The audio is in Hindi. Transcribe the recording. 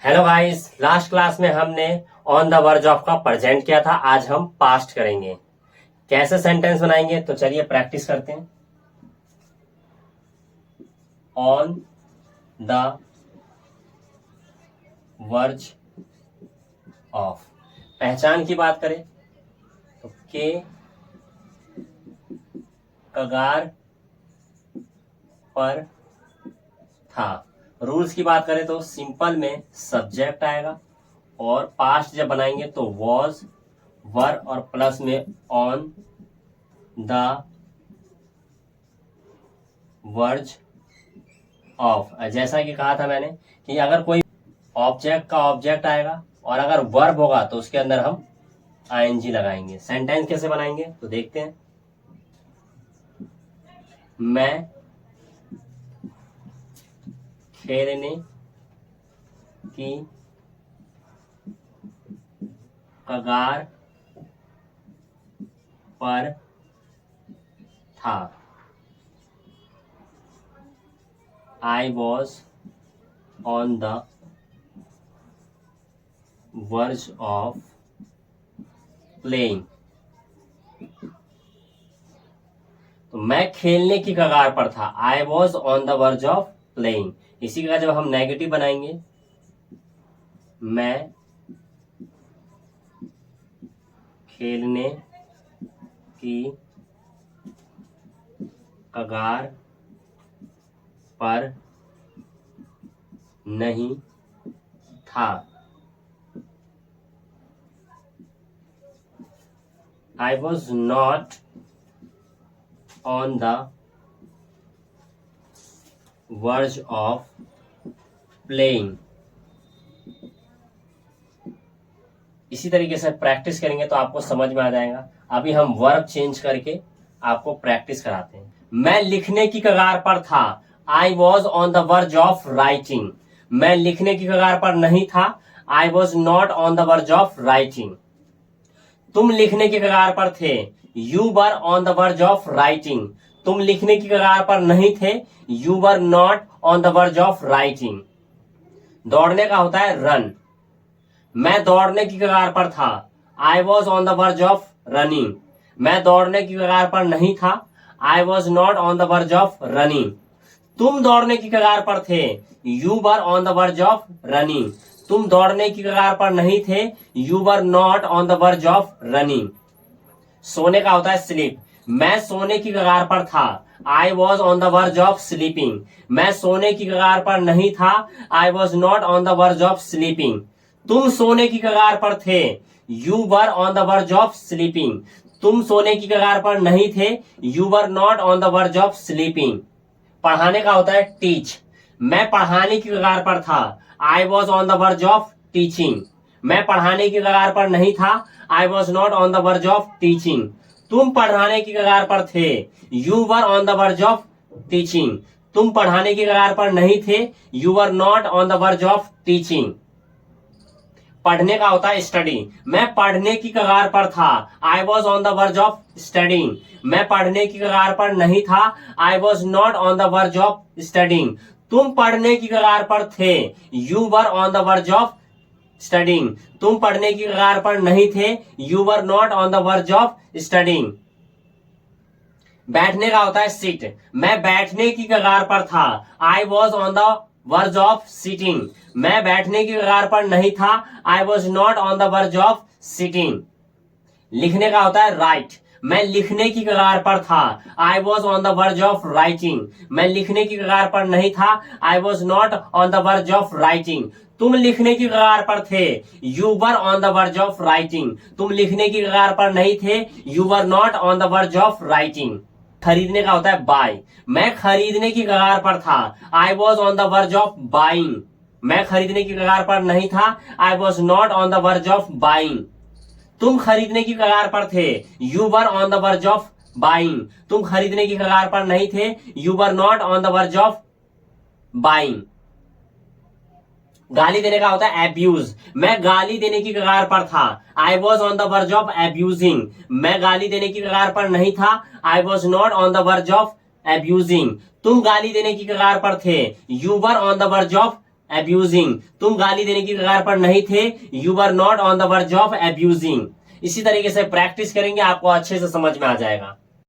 हेलो गाइस, लास्ट क्लास में हमने ऑन द वर्ज ऑफ का प्रेजेंट किया था। आज हम पास्ट करेंगे। कैसे सेंटेंस बनाएंगे तो चलिए प्रैक्टिस करते हैं। ऑन द वर्ज ऑफ, पहचान की बात करें तो के कगार पर था। रूल्स की बात करें तो सिंपल में सब्जेक्ट आएगा और पास्ट जब बनाएंगे तो वॉज, वर और प्लस में ऑन द वर्ज ऑफ। जैसा कि कहा था मैंने कि अगर कोई ऑब्जेक्ट का ऑब्जेक्ट आएगा और अगर वर्ब होगा तो उसके अंदर हम आईएनजी लगाएंगे। सेंटेंस कैसे बनाएंगे तो देखते हैं। मैं खेलने की कगार पर था। I was on the verge of playing। तो मैं खेलने की कगार पर था। I was on the verge of playing। इसी का जब हम नेगेटिव बनाएंगे, मैं खेलने की कगार पर नहीं था। I was not on the verge of playing। इसी तरीके से प्रैक्टिस करेंगे तो आपको समझ में आ जाएगा। अभी हम वर्ब चेंज करके आपको प्रैक्टिस कराते हैं। मैं लिखने की कगार पर था। I was on the verge of writing। मैं लिखने की कगार पर नहीं था। I was not on the verge of writing। तुम लिखने की कगार पर थे। You were on the verge of writing। तुम लिखने की कगार पर नहीं थे। You were not on the verge of writing। दौड़ने का होता है रन। मैं दौड़ने की कगार पर था। I was on the verge of running। मैं दौड़ने की कगार पर नहीं था। I was not on the verge of running। तुम दौड़ने की कगार पर थे। You were on the verge of running। तुम दौड़ने की कगार पर नहीं थे। You were not on the verge of running। सोने का होता है स्लीप। मैं सोने की कगार पर था। I was on the verge of sleeping। मैं सोने की कगार पर नहीं था। I was not on the verge of sleeping। तुम सोने की कगार पर थे। You were on the verge of sleeping। तुम सोने की कगार पर नहीं थे। You were not on the verge of sleeping। पढ़ाने का होता है टीच। मैं पढ़ाने की कगार पर था। I was on the verge of teaching। मैं पढ़ाने की कगार पर नहीं था। I was not on the verge of teaching। तुम पढ़ाने की कगार पर थे। You were on the verge of teaching। तुम पढ़ाने की कगार पर नहीं थे। You were not on the verge of teaching। पढ़ने का होता है स्टडी। मैं पढ़ने की कगार पर था। I was on the verge of studying। मैं पढ़ने की कगार पर नहीं था। I was not on the verge of studying। तुम पढ़ने की कगार पर थे। You were on the verge of studying। तुम पढ़ने की कगार पर नहीं थे। You were not on the verge of studying। बैठने का होता है सिट। मैं बैठने की कगार पर था। I was on the verge of sitting। मैं बैठने की कगार पर नहीं था। I was not on the verge of sitting। लिखने का होता है राइट। मैं लिखने की कगार पर था। I was on the verge of writing। मैं लिखने की कगार पर नहीं था। I was not on the verge of writing। तुम लिखने की कगार पर थे। You were on the verge of writing। तुम लिखने की कगार पर नहीं थे। You were not on the verge of writing। खरीदने का होता है बाय। मैं खरीदने की कगार पर था। I was on the verge of buying। मैं खरीदने की कगार पर नहीं था। I was not on the verge of buying। तुम खरीदने की कगार पर थे। You were on the verge of buying। तुम खरीदने की कगार पर नहीं थे। You were not on the verge of buying। गाली देने का होता है एब्यूज। मैं गाली देने की कगार पर था। I was on the verge of abusing। मैं गाली देने की कगार पर नहीं था। I was not on the verge of abusing। तुम गाली देने की कगार पर थे। You were on the verge of abusing, तुम गाली देने की कगार पर नहीं थे, you were not on the verge of abusing। इसी तरीके से प्रैक्टिस करेंगे आपको अच्छे से समझ में आ जाएगा।